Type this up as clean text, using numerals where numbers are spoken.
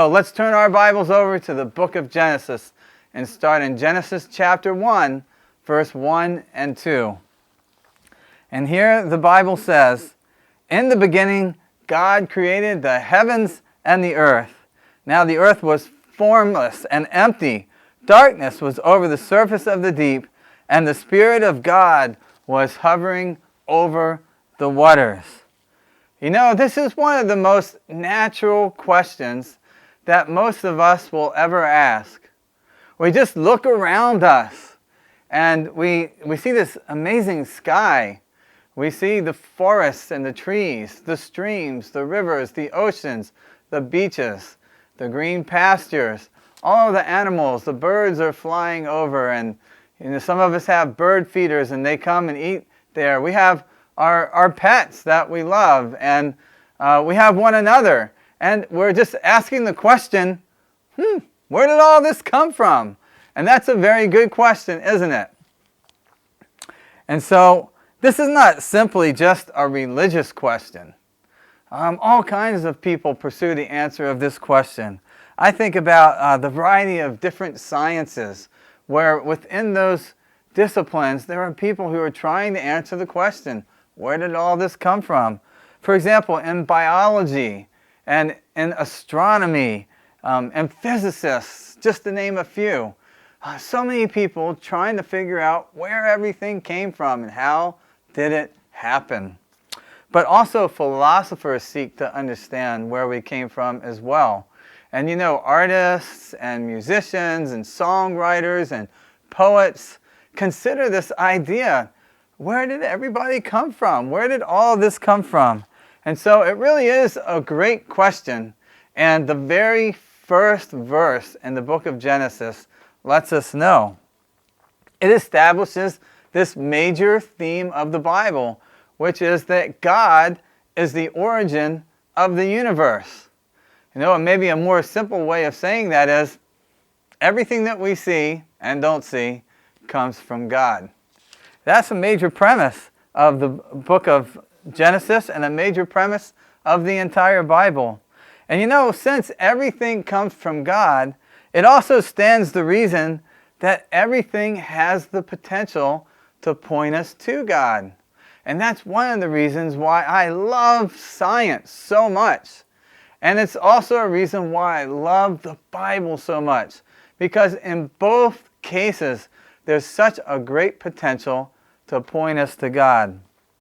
So let's turn our Bibles over to the book of Genesis and start in Genesis chapter 1, verse 1 and 2. And here the Bible says, "In the beginning God created the heavens and the earth. Now the earth was formless and empty. Darkness was over the surface of the deep, and the Spirit of God was hovering over the waters." You know, this is one of the most natural questions that most of us will ever ask. We just look around us and we see this amazing sky. We see the forests and the trees, the streams, the rivers, the oceans, the beaches, the green pastures, all of the animals. The birds are flying over, and some of us have bird feeders and they come and eat there. We have our pets that we love, and we have one another. And we're just asking the question, where did all this come from? And that's a very good question, isn't it? And so this is not simply just a religious question. All kinds of people pursue the answer of this question. I think about the variety of different sciences where within those disciplines there are people who are trying to answer the question, where did all this come from? For example, in biology and in astronomy and physicists, just to name a few. So many people trying to figure out where everything came from and how did it happen. But also philosophers seek to understand where we came from as well. And you know, artists and musicians and songwriters and poets consider this idea, where did everybody come from? Where did all this come from? And so it really is a great question. And the very first verse in the book of Genesis lets us know. It establishes this major theme of the Bible, which is that God is the origin of the universe. You know, and maybe a more simple way of saying that is, everything that we see and don't see comes from God. That's a major premise of the book of Genesis and a major premise of the entire Bible. And you know, since everything comes from God, it also stands to reason that everything has the potential to point us to God. And that's one of the reasons why I love science so much. And it's also a reason why I love the Bible so much. Because in both cases, there's such a great potential to point us to God.